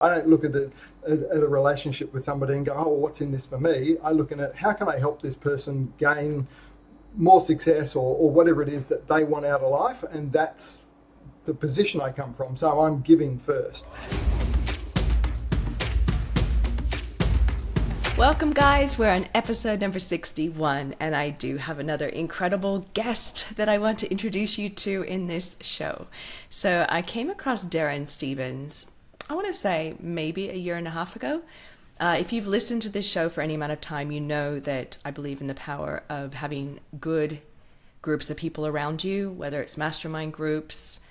I don't look at a relationship with somebody and go, oh, what's in this for me? I look at how can I help this person gain more success or whatever it is that they want out of life, and that's the position I come from. So I'm giving first. Welcome guys, we're on episode number 61 and I do have another incredible guest that I want to introduce you to in this show. So I came across Darren Stephens, I want to say maybe a year and a half ago. If you've listened to this show for any amount of time, you know that I believe in the power of having good groups of people around you, whether it's mastermind groups,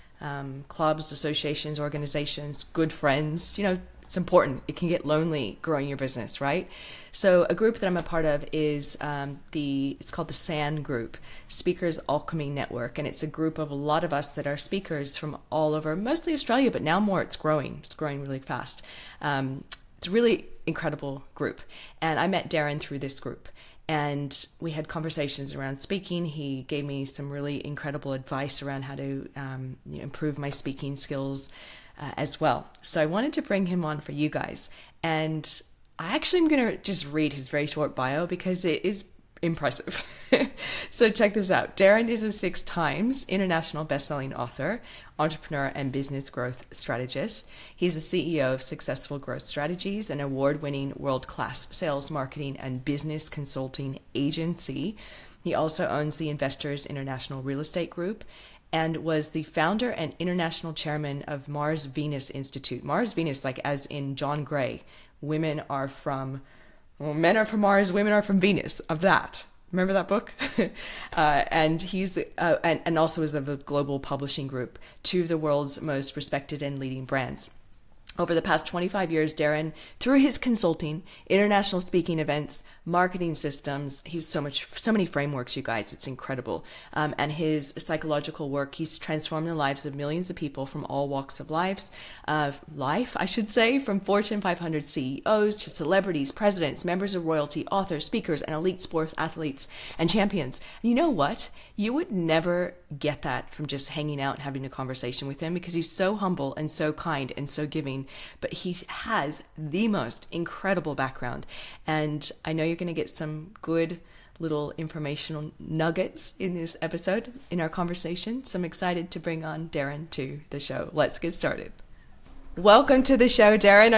clubs, associations, organizations, good friends. You know, it's important. It can get lonely growing your business, right? So a group that I'm a part of is it's called the SAN Group, Speakers Alchemy Network. And it's a group of a lot of us that are speakers from all over, mostly Australia, but now more, it's growing. It's growing really fast. It's a really incredible group. And I met Darren through this group. And we had conversations around speaking. He gave me some really incredible advice around how to improve my speaking skills as well. So I wanted to bring him on for you guys. And I actually am going to just read his very short bio because it is impressive. So check this out. Darren is a 6 times international best-selling author, entrepreneur, and business growth strategist. He's the CEO of Successful Growth Strategies, an award-winning world-class sales, marketing, and business consulting agency. He also owns the Investors International Real Estate Group and was the founder and international chairman of Mars Venus Institute. Mars Venus, like as in John Gray, men are from Mars, women are from Venus, of that. Remember that book? And he's and also is of a global publishing group, 2 of the world's most respected and leading brands. Over the past 25 years, Darren, through his consulting, international speaking events, marketing systems, he's so many frameworks, you guys, it's incredible. And his psychological work, he's transformed the lives of millions of people from all walks of life, from Fortune 500 CEOs to celebrities, presidents, members of royalty, authors, speakers, and elite sports athletes and champions. And you know what? You would never get that from just hanging out and having a conversation with him because he's so humble and so kind and so giving. But he has the most incredible background. And I know you're going to get some good little informational nuggets in this episode, in our conversation. So I'm excited to bring on Darren to the show. Let's get started. Welcome to the show, Darren.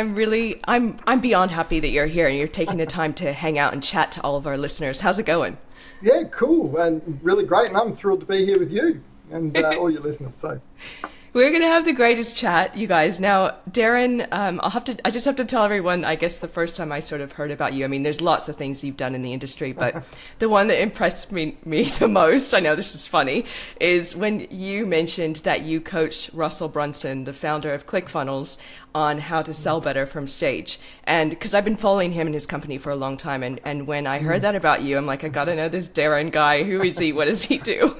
I'm beyond happy that you're here and you're taking the time to hang out and chat to all of our listeners. How's it going? Yeah, cool and really great. And I'm thrilled to be here with you and all your listeners. So we're going to have the greatest chat, you guys. Now, Darren, I just have to tell everyone, I guess the first time I sort of heard about you, I mean, there's lots of things you've done in the industry, but the one that impressed me the most, I know this is funny, is when you mentioned that you coached Russell Brunson, the founder of ClickFunnels, on how to sell better from stage. And because I've been following him and his company for a long time. And when I heard that about you, I'm like, I got to know this Darren guy. Who is he? What does he do?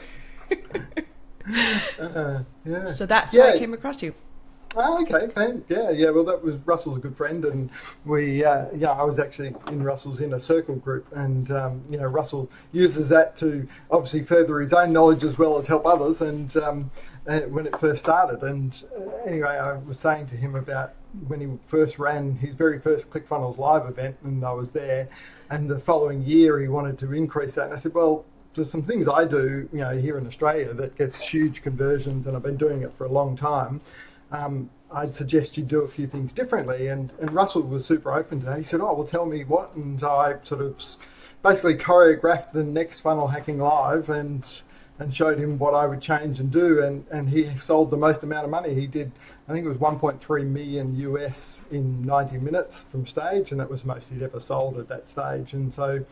Yeah. So that's how I came across you. Oh, okay. Yeah. Well, that was Russell's a good friend, and I was actually in Russell's inner circle group, and Russell uses that to obviously further his own knowledge as well as help others. And when it first started, and anyway, I was saying to him about when he first ran his very first ClickFunnels live event, and I was there, and the following year he wanted to increase that, and I said, well, there's some things I do, here in Australia that gets huge conversions, and I've been doing it for a long time. I'd suggest you do a few things differently. And Russell was super open to that. He said, oh, well, tell me what. And I sort of basically choreographed the next Funnel Hacking Live and showed him what I would change and do. And he sold the most amount of money. He did, I think it was 1.3 million US in 90 minutes from stage. And that was the most he'd ever sold at that stage. And so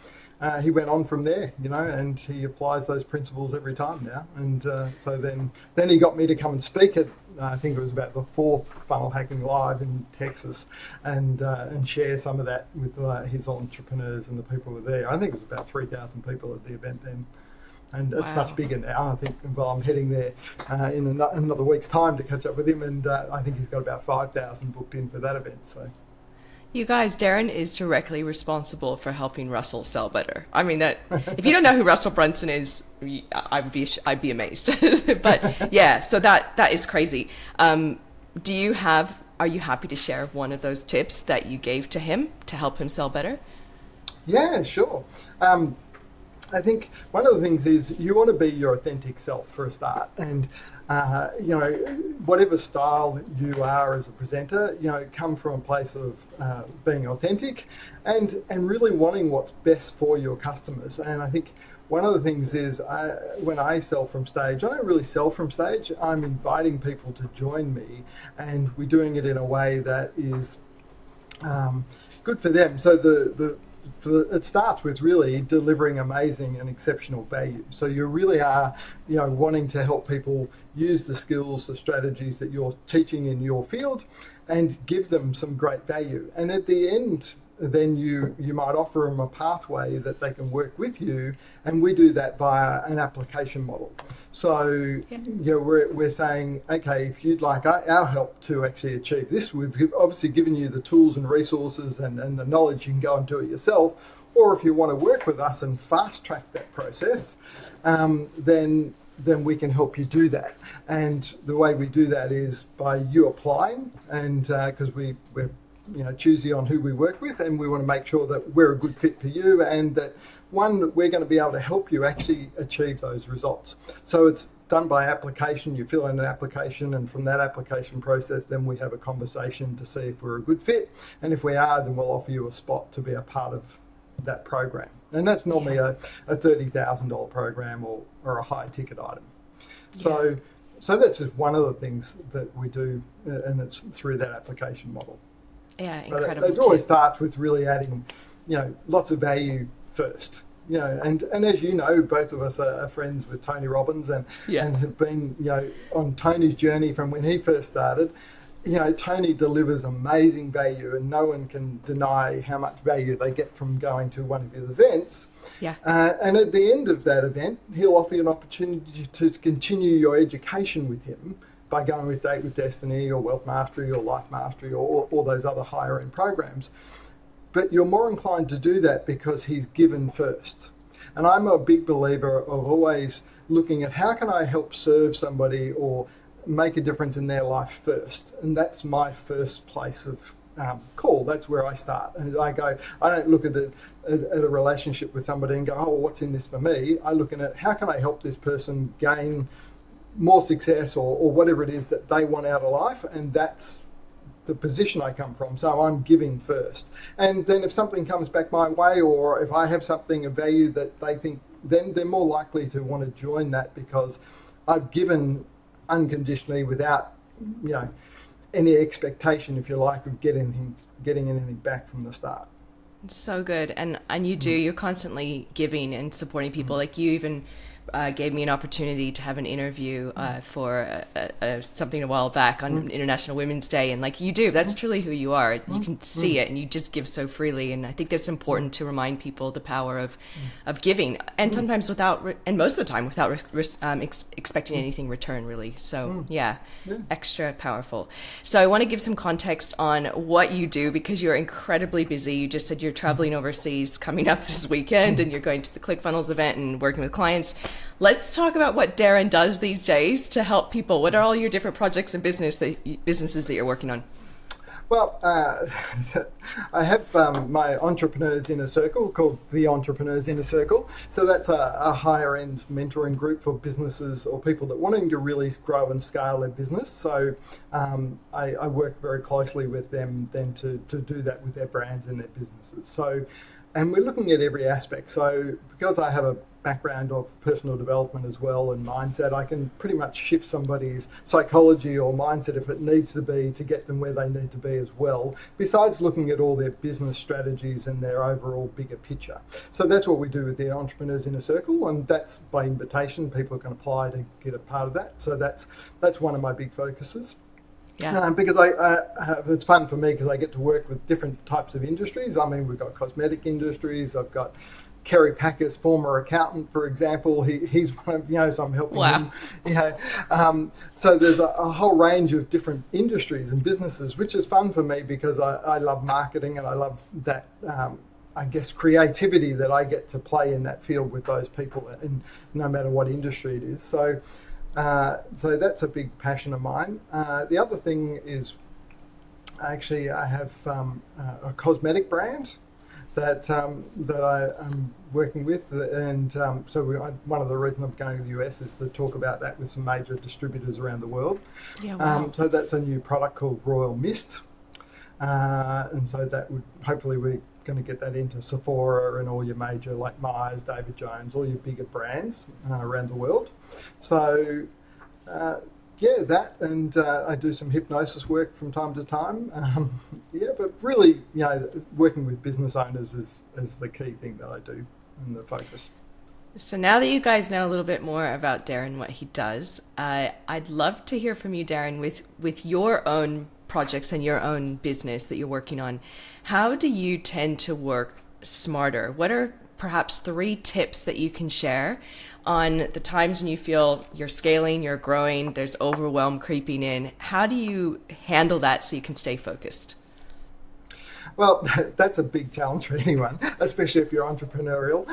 he went on from there, and he applies those principles every time now. And so then he got me to come and speak at, I think it was about the 4th Funnel Hacking Live in Texas, and share some of that with his entrepreneurs and the people who were there. I think it was about 3,000 people at the event then. And it's much bigger now. I think, well, I'm heading there in another week's time to catch up with him, and I think he's got about 5,000 booked in for that event. So. You guys, Darren is directly responsible for helping Russell sell better. I mean, that if you don't know who Russell Brunson is, I'd be amazed. But yeah, so that is crazy. Do you have are you happy to share one of those tips that you gave to him to help him sell better? Yeah, sure. I think one of the things is you want to be your authentic self for a start, and whatever style you are as a presenter, come from a place of being authentic and really wanting what's best for your customers. And I think one of the things is when I sell from stage, I don't really sell from stage. I'm inviting people to join me, and we're doing it in a way that is good for them. So it starts with really delivering amazing and exceptional value. So you really are, wanting to help people use the skills, the strategies that you're teaching in your field, and give them some great value. And at the end, then you might offer them a pathway that they can work with you, and we do that via an application model. So we're saying, okay, if you'd like our help to actually achieve this, we've obviously given you the tools and resources and the knowledge. You can go and do it yourself, or if you want to work with us and fast track that process, then we can help you do that. And the way we do that is by you applying, and because we're choosy on who we work with, and we want to make sure that we're a good fit for you, and that we're going to be able to help you actually achieve those results. So it's done by application. You fill in an application, and from that application process, then we have a conversation to see if we're a good fit, and if we are, then we'll offer you a spot to be a part of that program. And that's normally a $30,000 program or a high ticket item. So that's just one of the things that we do, and it's through that application model. Yeah, incredible. But it always starts with really adding, lots of value first. And as you know, both of us are friends with Tony Robbins and have been, on Tony's journey from when he first started. Tony delivers amazing value, and no one can deny how much value they get from going to one of his events. Yeah. And at the end of that event, he'll offer you an opportunity to continue your education with him by going with Date with Destiny or Wealth Mastery or Life Mastery or all those other higher end programs. But you're more inclined to do that because he's given first. And I'm a big believer of always looking at how can I help serve somebody or make a difference in their life first. And that's my first place of call. That's where I start. And I don't look at a relationship with somebody and go, oh, what's in this for me? I look at how can I help this person gain more success or whatever it is that they want out of life, and that's the position I come from. So I'm giving first, and then if something comes back my way, or if I have something of value that they think, then they're more likely to want to join that because I've given unconditionally without any expectation, if you like, of getting anything back from the start. So good. And you're constantly giving and supporting people. Like you even gave me an opportunity to have an interview for something a while back on International Women's Day, and like you do, that's truly who you are. You can see it, and you just give so freely. And I think that's important to remind people the power of giving, and sometimes and most of the time without expecting anything return, really. So extra powerful. So I want to give some context on what you do, because you're incredibly busy. You just said you're traveling overseas coming up this weekend, and you're going to the ClickFunnels event and working with clients. Let's talk about what Darren does these days to help people. What are all your different projects and businesses that you're working on? Well, I have my Entrepreneurs Inner Circle called the Entrepreneurs Inner Circle. So that's a higher end mentoring group for businesses or people that wanting to really grow and scale their business. So I work very closely with them then to do that with their brands and their businesses. So, and we're looking at every aspect. So because I have a background of personal development as well and mindset, I can pretty much shift somebody's psychology or mindset if it needs to be to get them where they need to be as well, besides looking at all their business strategies and their overall bigger picture. So that's what we do with the Entrepreneurs Inner Circle, and that's by invitation. People can apply to get a part of that. So that's one of my big focuses. Yeah. Because it's fun for me because I get to work with different types of industries. I mean, we've got cosmetic industries. I've got Kerry Packer's former accountant, for example. He's one of, so I'm helping him. So there's a whole range of different industries and businesses, which is fun for me because I love marketing and I love that, creativity that I get to play in that field with those people, and no matter what industry it is. So that's a big passion of mine. The other thing is Actually, I have a cosmetic brand that I am working with, and one of the reasons I'm going to the US is to talk about that with some major distributors around the world. Yeah, wow. So that's a new product called Royal Mist, and so that would hopefully we're going to get that into Sephora and all your major like Myers, David Jones, all your bigger brands around the world. So. Yeah, that, and I do some hypnosis work from time to time. But really, working with business owners is the key thing that I do and the focus. So now that you guys know a little bit more about Darren, what he does, I'd love to hear from you, Darren, with your own projects and your own business that you're working on. How do you tend to work smarter? What are perhaps 3 tips that you can share on the times when you feel you're scaling, you're growing, there's overwhelm creeping in? How do you handle that so you can stay focused? Well, that's a big challenge for anyone, especially if you're entrepreneurial,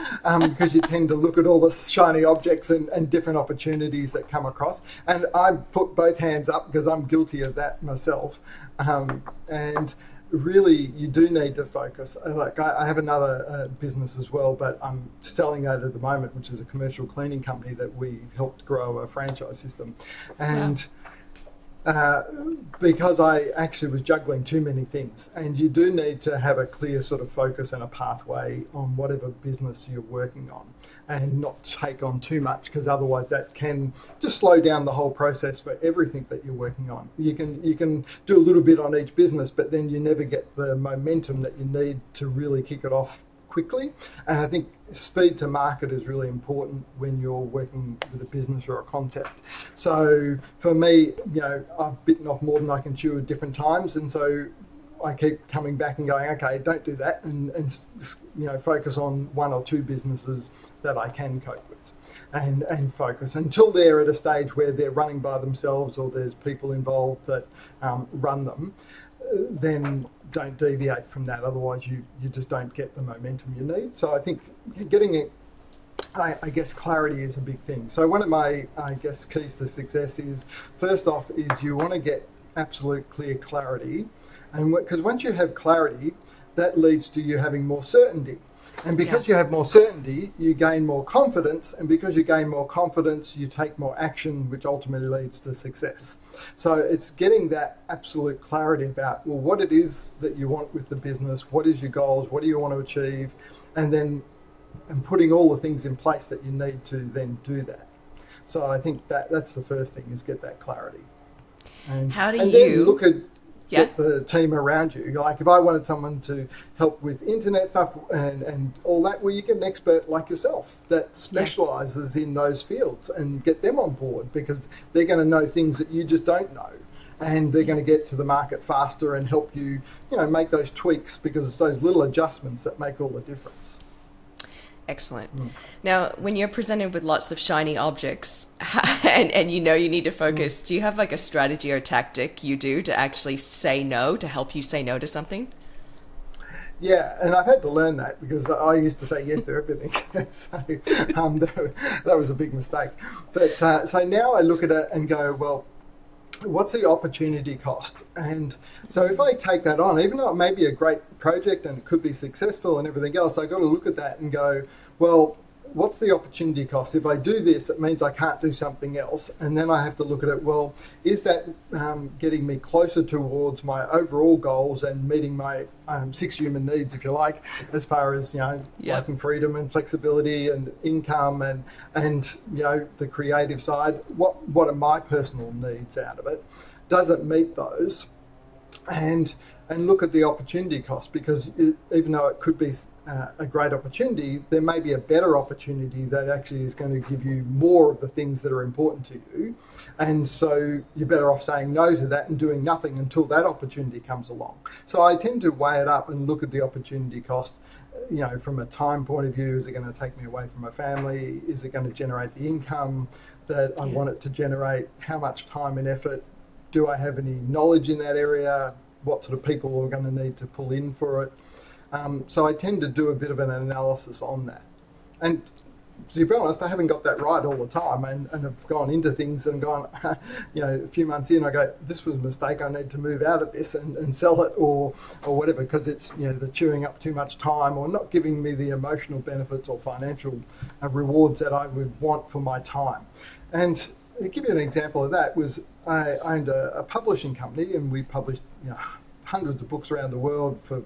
because you tend to look at all the shiny objects and different opportunities that come across. And I put both hands up because I'm guilty of that myself. And really, you do need to focus. Like I have another business as well, but I'm selling that at the moment, which is a commercial cleaning company that we helped grow a franchise system. And because I actually was juggling too many things, and you do need to have a clear sort of focus and a pathway on whatever business you're working on, and not take on too much, because otherwise that can just slow down the whole process for everything that you're working on. You can do a little bit on each business, but then you never get the momentum that you need to really kick it off quickly. And I think speed to market is really important when you're working with a business or a concept. So for me, I've bitten off more than I can chew at different times, and so I keep coming back and going, okay, don't do that, and focus on 1 or 2 businesses that I can cope with, and focus until they're at a stage where they're running by themselves or there's people involved that run them. Then don't deviate from that, otherwise you just don't get the momentum you need. So I think getting it, I guess clarity is a big thing. So one of my, keys to success is, first off, is you want to get absolute clear clarity, and because once you have clarity, that leads to you having more certainty. And because you have more certainty, you gain more confidence, and because you gain more confidence, you take more action, which ultimately leads to success. So it's getting that absolute clarity about, well, what it is that you want with the business, what is your goals, what do you want to achieve, and putting all the things in place that you need to then do that. So I think that's the first thing, is get that clarity. And then look at get the team around you. Like if I wanted someone to help with internet stuff and all that, well, you get an expert like yourself that specialises in those fields, and get them on board, because they're going to know things that you just don't know, and they're going to get to the market faster and help you, make those tweaks, because it's those little adjustments that make all the difference. Excellent. Now, when you're presented with lots of shiny objects and you need to focus, do you have like a strategy or tactic you do to actually say no, to help you say no to something? Yeah, and I've had to learn that, because I used to say yes to everything. So that was a big mistake. But so now I look at it and go, well, what's the opportunity cost? And so if I take that on, even though it may be a great project and it could be successful and everything else, I've got to look at that and go, well, what's the opportunity cost? If I do this, it means I can't do something else. And then I have to look at it, well, is that getting me closer towards my overall goals and meeting my 6 human needs, if you like, as far as, liking freedom and flexibility and income and the creative side? What are my personal needs out of it? Does it meet those? And look at the opportunity cost, because even though it could be a great opportunity, there may be a better opportunity that actually is going to give you more of the things that are important to you. And so you're better off saying no to that and doing nothing until that opportunity comes along. So I tend to weigh it up and look at the opportunity cost, from a time point of view. Is it going to take me away from my family? Is it going to generate the income that I want it to generate? How much time and effort? Do I have any knowledge in that area? What sort of people are going to need to pull in for it? So I tend to do a bit of an analysis on that. And to be honest, I haven't got that right all the time, and have gone into things and gone, a few months in, I go, this was a mistake. I need to move out of this and sell it or whatever, because it's the chewing up too much time or not giving me the emotional benefits or financial rewards that I would want for my time. And to give you an example of that was I owned a publishing company, and we published hundreds of books around the world for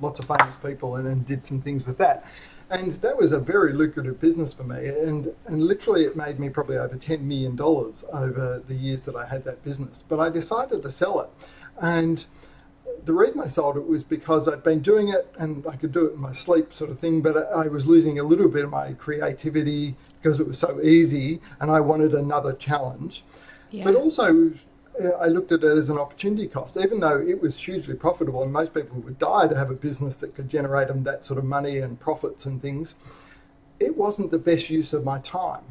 lots of famous people, and then did some things with that. And that was a very lucrative business for me, and literally it made me probably over $10 million over the years that I had that business. But I decided to sell it, and the reason I sold it was because I'd been doing it and I could do it in my sleep sort of thing, but I was losing a little bit of my creativity because it was so easy, and I wanted another challenge. Yeah. But also I looked at it as an opportunity cost. Even though it was hugely profitable and most people would die to have a business that could generate them that sort of money and profits and things, it wasn't the best use of my time,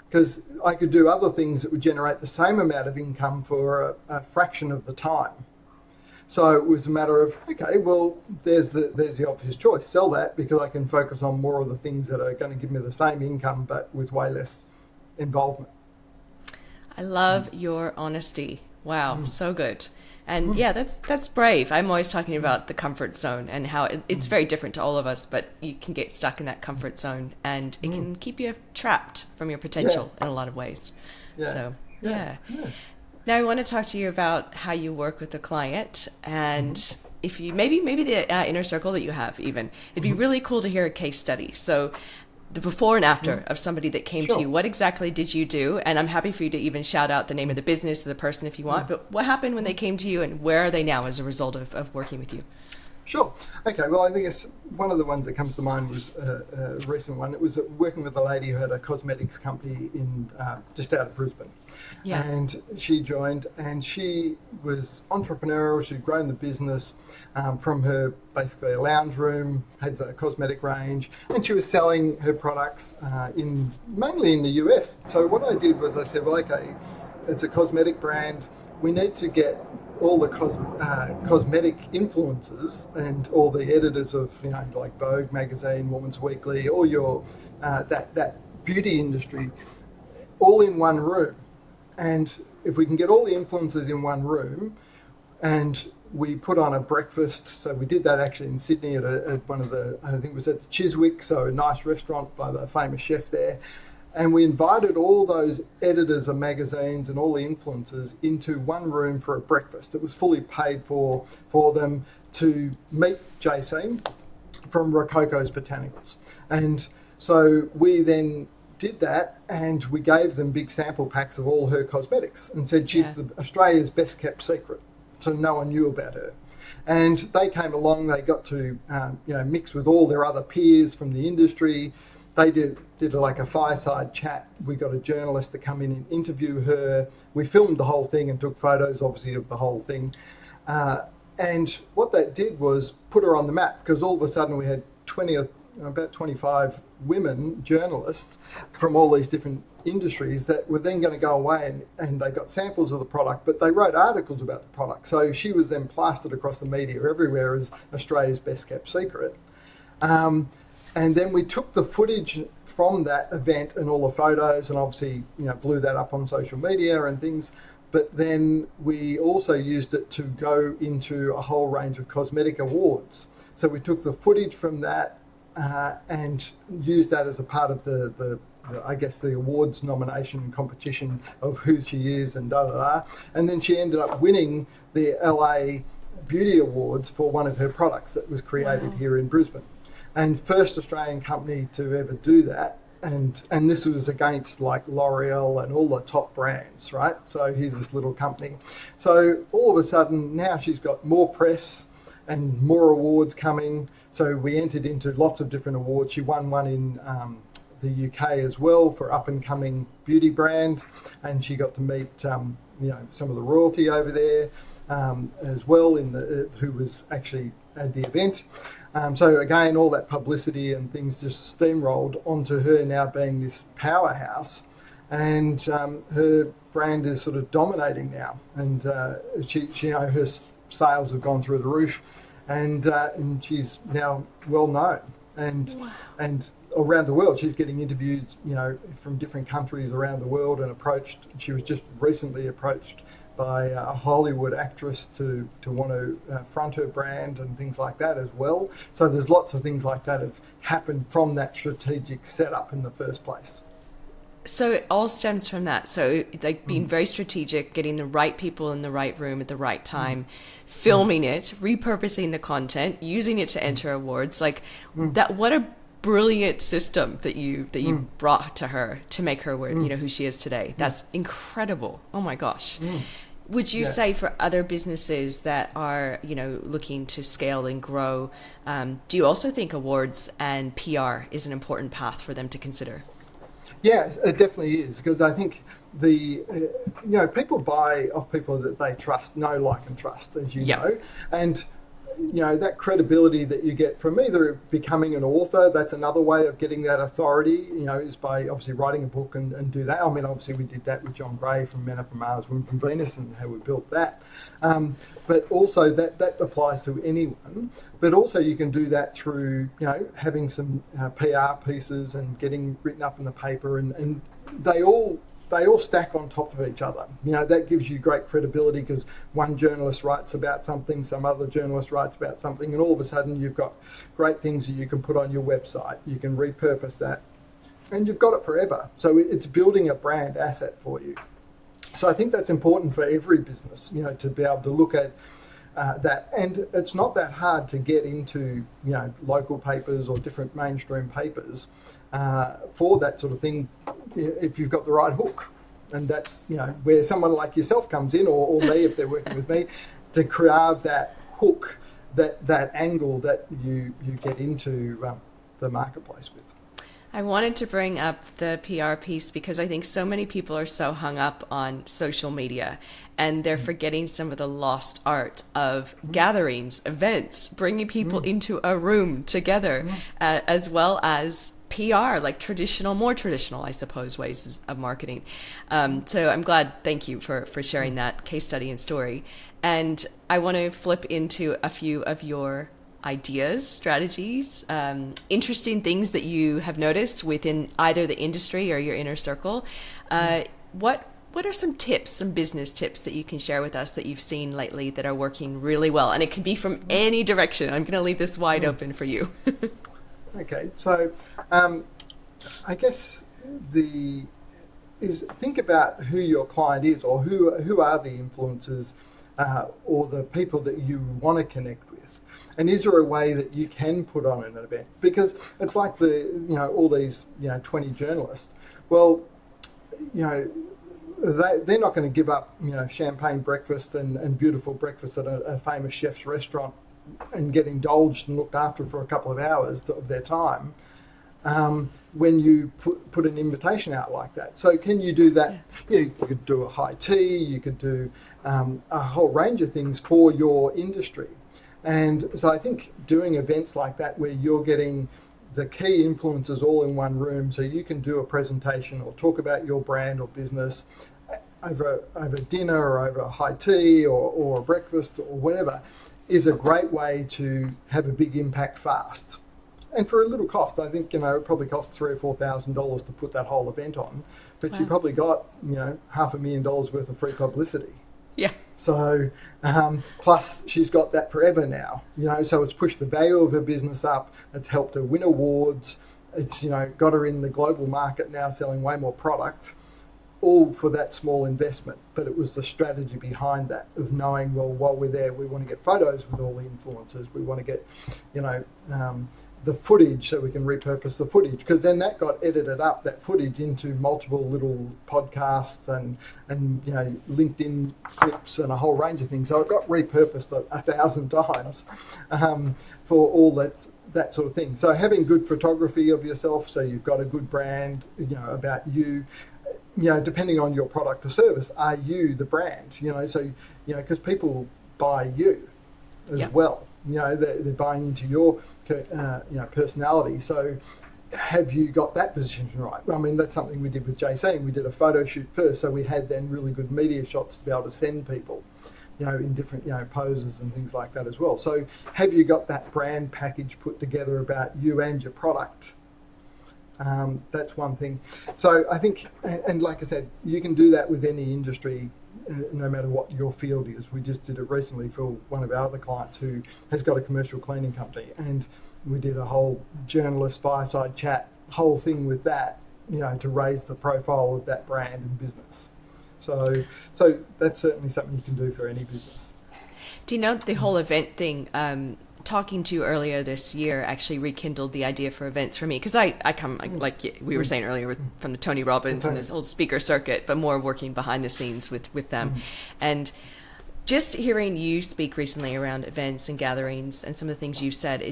because I could do other things that would generate the same amount of income for a fraction of the time. So it was a matter of, okay, well, there's the obvious choice. Sell that, because I can focus on more of the things that are going to give me the same income but with way less involvement. I love your honesty. Wow, so good. And yeah, that's brave. I'm always talking about the comfort zone and how it's very different to all of us, but you can get stuck in that comfort zone, and it can keep you trapped from your potential in a lot of ways. Yeah. So, yeah. Now I want to talk to you about how you work with the client, and if you maybe the inner circle that you have even. It'd be really cool to hear a case study. So the before and after of somebody that came to you. What exactly did you do? And I'm happy for you to even shout out the name of the business or the person if you want, but what happened when they came to you, and where are they now as a result of working with you? Sure. Okay, well, I think it's one of the ones that comes to mind was a recent one. It was working with a lady who had a cosmetics company in just out of Brisbane. Yeah. And she joined, and she was entrepreneurial. She'd grown the business from her basically a lounge room, had a cosmetic range, and she was selling her products mainly in the US. So what I did was I said, well, okay, it's a cosmetic brand. We need to get all the cosmetic influencers and all the editors of like Vogue magazine, Woman's Weekly, all your that beauty industry, all in one room. And if we can get all the influencers in one room, and we put on a breakfast, so we did that actually in Sydney at one of the, I think it was at the Chiswick, so a nice restaurant by the famous chef there. And we invited all those editors of magazines and all the influencers into one room for a breakfast. It was fully paid for them to meet JC from Rococo's Botanicals. And so we then did that, and we gave them big sample packs of all her cosmetics and said she's Australia's best kept secret, so no one knew about her. And they came along, they got to mix with all their other peers from the industry. They did like a fireside chat. We got a journalist to come in and interview her. We filmed the whole thing and took photos, obviously, of the whole thing. And what that did was put her on the map, because all of a sudden we had about 25 women journalists from all these different industries that were then going to go away and they got samples of the product, but they wrote articles about the product. So she was then plastered across the media everywhere as Australia's best kept secret. And then we took the footage from that event and all the photos and obviously blew that up on social media and things. But then we also used it to go into a whole range of cosmetic awards. So we took the footage from that and used that as a part of the awards nomination competition of who she is and da-da-da. And then she ended up winning the LA Beauty Awards for one of her products that was created here in Brisbane. And first Australian company to ever do that. And this was against like L'Oreal and all the top brands, right? So here's this little company. So all of a sudden now she's got more press and more awards coming. So we entered into lots of different awards. She won one in the UK as well for up and coming beauty brand, and she got to meet some of the royalty over there as well who was actually at the event. So again, all that publicity and things just steamrolled onto her now being this powerhouse, and her brand is sort of dominating now, and she her sales have gone through the roof, and she's now well known, and around the world. She's getting interviews, from different countries around the world, and she was just recently approached by a Hollywood actress to want to front her brand and things like that as well. So there's lots of things like that have happened from that strategic setup in the first place. So it all stems from that. So like being very strategic, getting the right people in the right room at the right time, filming it, repurposing the content, using it to enter awards. Like that, what a brilliant system that you brought to her to make her who she is today. That's incredible. Oh my gosh. Would you say for other businesses that are, looking to scale and grow, do you also think awards and PR is an important path for them to consider? Yeah, it definitely is, because I think people buy off people that they trust, know, like, and trust, as you know, and that credibility that you get from either becoming an author. That's another way of getting that authority, is by obviously writing a book and do that. I mean, obviously we did that with John Gray from Men Are From Mars, Women From Venus, and how we built that. But also that applies to anyone. But also you can do that through, having some PR pieces and getting written up in the paper, and they all stack on top of each other. That gives you great credibility, because one journalist writes about something, some other journalist writes about something, and all of a sudden you've got great things that you can put on your website. You can repurpose that, and you've got it forever. So it's building a brand asset for you. So I think that's important for every business, to be able to look at that. And it's not that hard to get into, local papers or different mainstream papers for that sort of thing, if you've got the right hook. And that's, where someone like yourself comes in, or me, if they're working with me, to carve that hook, that angle that you get into the marketplace with. I wanted to bring up the PR piece because I think so many people are so hung up on social media, and they're forgetting some of the lost art of gatherings, events, bringing people into a room together, as well as PR, like more traditional, I suppose, ways of marketing. So I'm glad, thank you for sharing that case study and story. And I want to flip into a few of your ideas, strategies, interesting things that you have noticed within either the industry or your inner circle. What are some tips, some business tips that you can share with us that you've seen lately that are working really well? And it can be from any direction. I'm going to leave this wide open for you. Okay, so I guess think about who your client is, or who are the influencers or the people that you want to connect with. And is there a way that you can put on an event? Because it's like all these 20 journalists. Well, they're not going to give up champagne breakfast and beautiful breakfast at a famous chef's restaurant and get indulged and looked after for a couple of hours of their time when you put an invitation out like that. So can you do that? You could do a high tea, you could do a whole range of things for your industry. And so I think doing events like that where you're getting the key influencers all in one room, so you can do a presentation or talk about your brand or business over dinner or over a high tea or a breakfast or whatever, is a great way to have a big impact fast. And for a little cost. I think, it probably costs $3,000 or $4,000 to put that whole event on, but you probably got, $500,000 worth of free publicity. Yeah. So, plus she's got that forever now, so it's pushed the value of her business up. It's helped her win awards. It's, got her in the global market now, selling way more product, all for that small investment. But it was the strategy behind that, of knowing, well, while we're there, we want to get photos with all the influencers. We want to get, the footage, so we can repurpose the footage, because then that got edited up, that footage, into multiple little podcasts and LinkedIn clips and a whole range of things. So it got repurposed 1,000 times for all that sort of thing. So having good photography of yourself, so you've got a good brand, about you, depending on your product or service, are you the brand? So because people buy you as well. They're buying into your personality. So have you got that position right? I mean, that's something we did with JC. We did a photo shoot first, so we had then really good media shots to be able to send people, in different, poses and things like that as well. So have you got that brand package put together about you and your product? That's one thing. So I think, and like I said, you can do that with any industry, no matter what your field is. We just did it recently for one of our other clients who has got a commercial cleaning company, and we did a whole journalist fireside chat, whole thing with that, to raise the profile of that brand and business. So that's certainly something you can do for any business. Do you know the whole event thing? Talking to you earlier this year actually rekindled the idea for events for me, because I come, like we were saying earlier, from the Tony Robbins and this whole speaker circuit, but more working behind the scenes with them. And just hearing you speak recently around events and gatherings and some of the things you've said,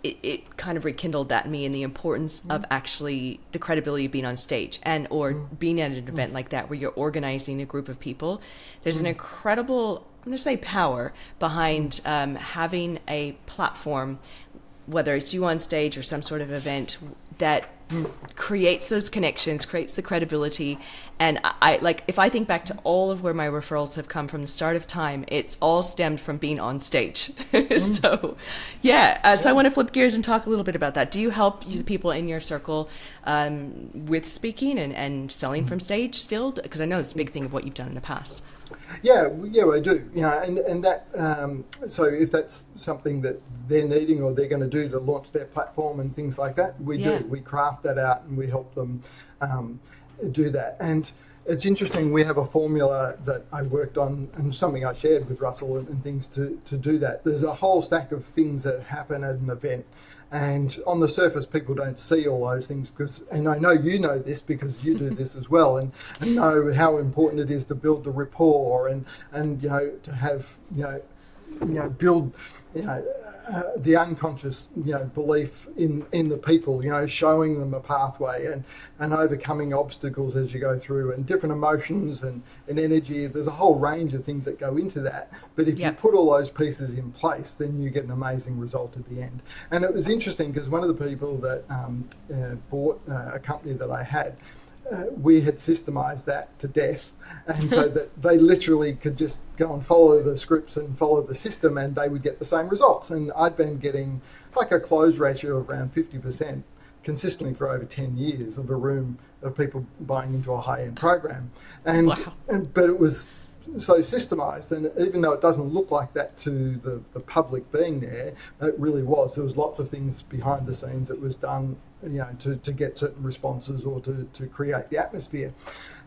it kind of rekindled that in me, and the importance of actually the credibility of being on stage or being at an event like that where you're organizing a group of people. There's an incredible, I'm going to say, power behind having a platform, whether it's you on stage or some sort of event, that creates those connections, creates the credibility. And I like, if I think back to all of where my referrals have come from the start of time, it's all stemmed from being on stage. So I want to flip gears and talk a little bit about that. Do you help people in your circle with speaking and selling from stage still? Because I know it's a big thing of what you've done in the past. Yeah, I do. And that. So if that's something that they're needing or they're going to do to launch their platform and things like that, we do. We craft that out and we help them do that. And it's interesting. We have a formula that I worked on and something I shared with Russell and things to do that. There's a whole stack of things that happen at an event. And on the surface, people don't see all those things and I know you know this because you do this as well, and know how important it is to build the rapport and to have build the unconscious belief in the people, showing them a pathway and overcoming obstacles as you go through, and different emotions and energy. There's a whole range of things that go into that, but if you put all those pieces in place, then you get an amazing result at the end. And it was interesting because one of the people that bought a company that I had, we had systemized that to death, and so that they literally could just go and follow the scripts and follow the system and they would get the same results. And I'd been getting like a close ratio of around 50% consistently for over 10 years of a room of people buying into a high-end program. But it was so systemized, and even though it doesn't look like that to the public being there, it really was. There was lots of things behind the scenes that was done to get certain responses or to create the atmosphere.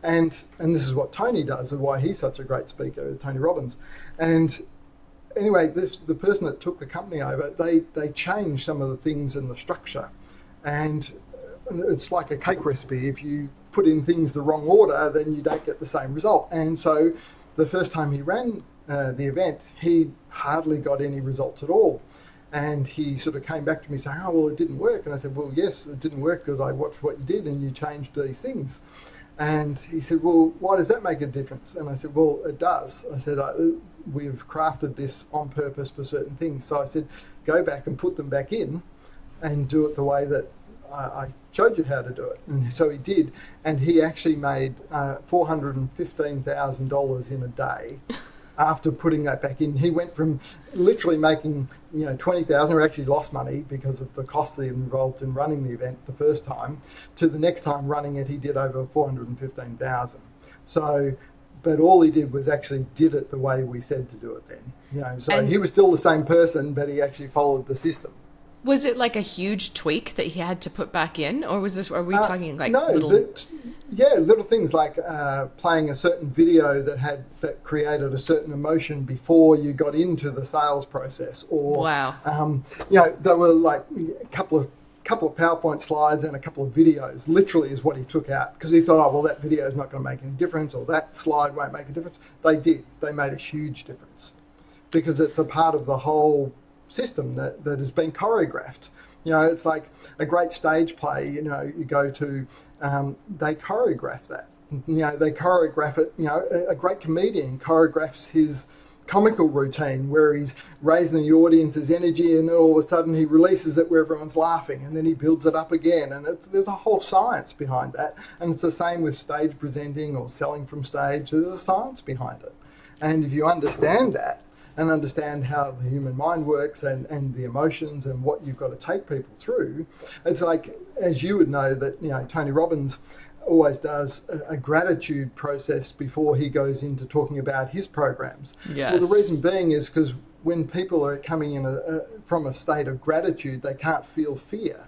And this is what Tony does and why he's such a great speaker, Tony Robbins. And anyway, the person that took the company over, they changed some of the things in the structure. And it's like a cake recipe. If you put in things the wrong order, then you don't get the same result. And so the first time he ran the event, he hardly got any results at all. And he sort of came back to me saying, oh, well, it didn't work. And I said, well, yes, it didn't work because I watched what you did and you changed these things. And he said, well, why does that make a difference? And I said, well, it does. I said, we've crafted this on purpose for certain things. So I said, go back and put them back in and do it the way that I showed you how to do it. And so he did. And he actually made $415,000 in a day. After putting that back in, he went from literally making 20,000, or actually lost money because of the costs involved in running the event the first time, to the next time running it, he did over 415,000. So, but all he did was actually did it the way we said to do it then. So he was still the same person, but he actually followed the system. Was it like a huge tweak that he had to put back in, or are we talking like little things like playing a certain video that created a certain emotion before you got into the sales process, or there were like a couple of PowerPoint slides and a couple of videos. Literally is what he took out because he thought, oh well, that video is not going to make any difference, or that slide won't make a difference. They did. They made a huge difference because it's a part of the whole system that has been choreographed. It's like a great stage play, you go to, they choreograph that. They choreograph it, a great comedian choreographs his comical routine where he's raising the audience's energy and then all of a sudden he releases it where everyone's laughing and then he builds it up again. And there's a whole science behind that. And it's the same with stage presenting or selling from stage. There's a science behind it. And if you understand that, and understand how the human mind works and the emotions and what you've got to take people through. It's like, as you would know, that Tony Robbins always does a gratitude process before he goes into talking about his programs. Yes. Well, the reason being is because when people are coming in from a state of gratitude, they can't feel fear.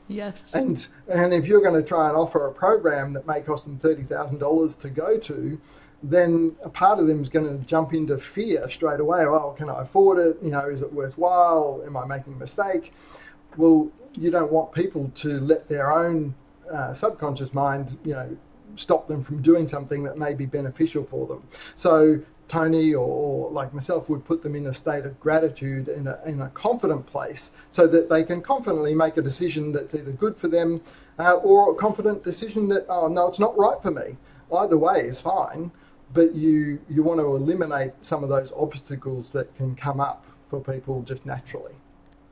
Yes. And if you're going to try and offer a program that may cost them $30,000 to go to, then a part of them is going to jump into fear straight away. Oh, can I afford it? Is it worthwhile? Am I making a mistake? Well, you don't want people to let their own subconscious mind, stop them from doing something that may be beneficial for them. So Tony or like myself would put them in a state of gratitude in a confident place so that they can confidently make a decision that's either good for them or a confident decision that, oh, no, it's not right for me. Either way is fine, but you want to eliminate some of those obstacles that can come up for people just naturally.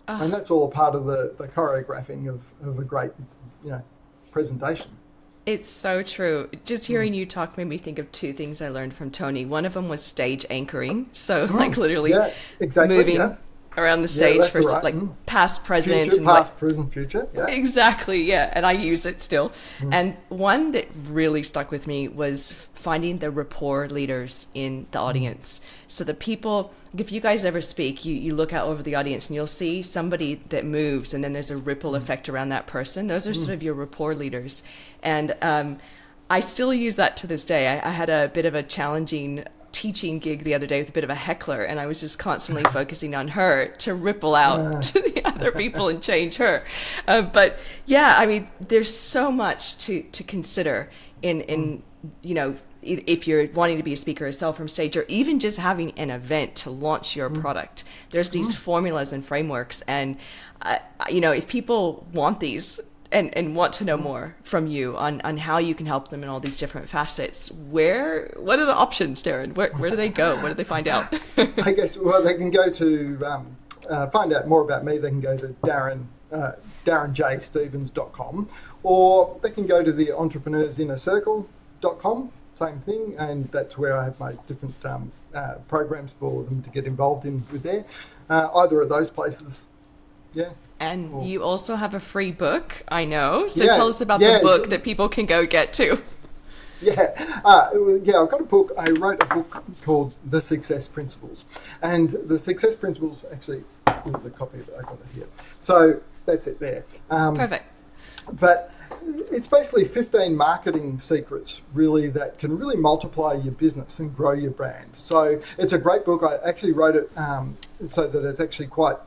And that's all a part of the choreographing of a great presentation. It's so true. Just hearing you talk made me think of two things I learned from Tony. One of them was stage anchoring. So like literally moving around the stage for like past, present. Future, past, present, future. Yeah. Exactly, yeah. And I use it still. And one that really stuck with me was finding the rapport leaders in the audience. So the people, if you guys ever speak, you look out over the audience and you'll see somebody that moves and then there's a ripple effect around that person. Those are sort of your rapport leaders. And I still use that to this day. I had a bit of a challenging teaching gig the other day with a bit of a heckler, and I was just constantly focusing on her to ripple out to the other people and change her. But yeah, I mean, there's so much to consider in if you're wanting to be a speaker yourself from stage, or even just having an event to launch your product. There's these formulas and frameworks, and if people want these and want to know more from you on how you can help them in all these different facets, what are the options, Darren? Where do they go? Where do they find out? I guess, they can go to find out more about me. They can go to darrenjstephens.com, or they can go to the entrepreneursinnercircle.com, same thing, and that's where I have my different programs for them to get involved in with there. Either of those places, yeah. And you also have a free book, I know. So tell us about the book that people can go get too. I've got a book. I wrote a book called The Success Principles. And The Success Principles, actually, there's a copy of it. I got it here. So that's it there. Perfect. But it's basically 15 marketing secrets, really, that can really multiply your business and grow your brand. So it's a great book. I actually wrote it so that it's actually quite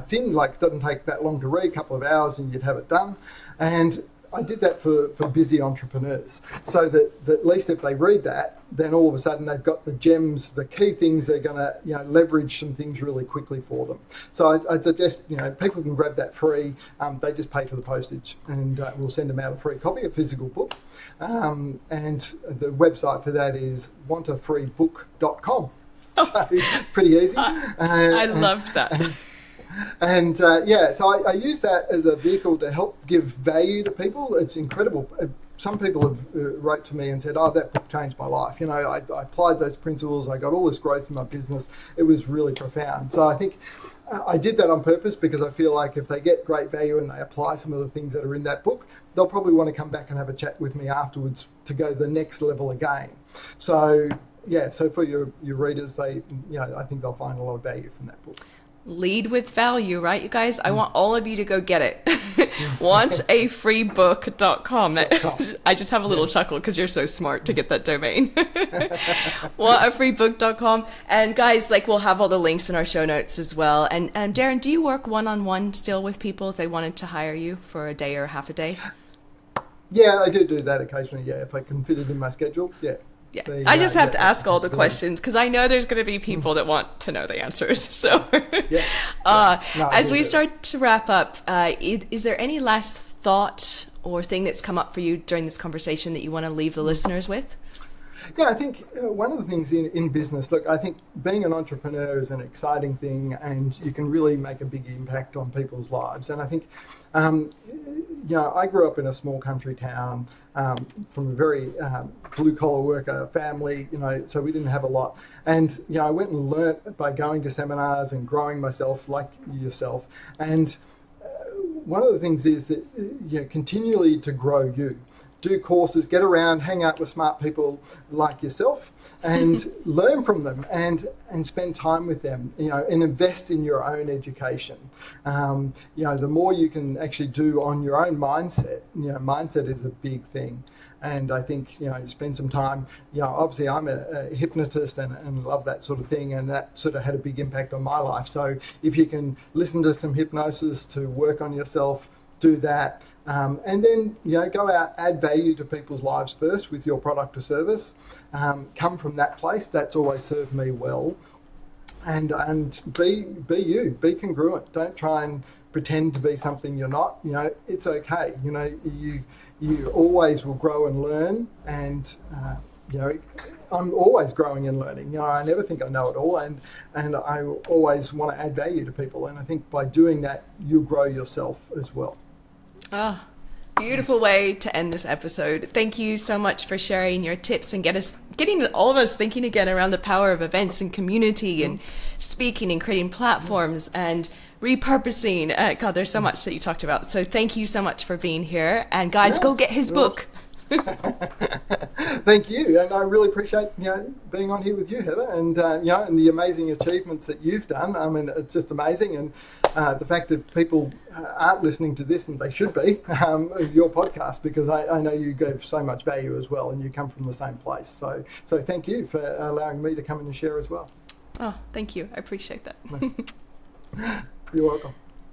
thin, like it doesn't take that long to read, a couple of hours and you'd have it done. And I did that for busy entrepreneurs, so that at least if they read that, then all of a sudden they've got the gems, the key things they're going to leverage some things really quickly for them. So I'd suggest people can grab that free. They just pay for the postage, and we'll send them out a free copy, a physical book. And the website for that is wantafreebook.com. So pretty easy. I loved that. And so I use that as a vehicle to help give value to people. It's incredible. Some people have wrote to me and said, oh, that book changed my life. I applied those principles. I got all this growth in my business. It was really profound. So I think I did that on purpose, because I feel like if they get great value and they apply some of the things that are in that book, they'll probably want to come back and have a chat with me afterwards to go the next level again. So so for your readers, I think they'll find a lot of value from that book. Lead with value, right, you guys? I want all of you to go get it. wantafreebook.com. I just have a little chuckle because you're so smart to get that domain. wantafreebook.com. And guys, we'll have all the links in our show notes as well. And Darren, do you work one-on-one still with people if they wanted to hire you for a day or half a day? Yeah, I do that occasionally, if I can fit it in my schedule, yeah. Yeah, I just have to ask all the questions because I know there's going to be people that want to know the answers. So as we start to wrap up, is there any last thought or thing that's come up for you during this conversation that you want to leave the listeners with? Yeah, I think one of the things in business, look, I think being an entrepreneur is an exciting thing, and you can really make a big impact on people's lives. And I think, I grew up in a small country town from a very blue-collar worker family, so we didn't have a lot. And, I went and learnt by going to seminars and growing myself like yourself. And one of the things is that, continually to grow you. Do courses, get around, hang out with smart people like yourself and learn from them and spend time with them, and invest in your own education. The more you can actually do on your own mindset, mindset is a big thing. And I think, spend some time, obviously I'm a hypnotist and love that sort of thing. And that sort of had a big impact on my life. So if you can listen to some hypnosis to work on yourself, do that. And then, go out, add value to people's lives first with your product or service. Come from that place. That's always served me well. And be you, be congruent. Don't try and pretend to be something you're not. It's okay. You always will grow and learn. And, I'm always growing and learning. I never think I know it all. And I always want to add value to people. And I think by doing that, you'll grow yourself as well. Oh, beautiful way to end this episode. Thank you so much for sharing your tips and getting all of us thinking again around the power of events and community and speaking and creating platforms and repurposing. God, there's so much that you talked about. So thank you so much for being here. And guys, go get his book. Thank you, and I really appreciate being on here with you, Heather, and and the amazing achievements that you've done. I mean, it's just amazing, and the fact that people aren't listening to this, and they should be, your podcast, because I know you gave so much value as well, and you come from the same place. So thank you for allowing me to come in and share as well. Oh, thank you. I appreciate that. You're welcome.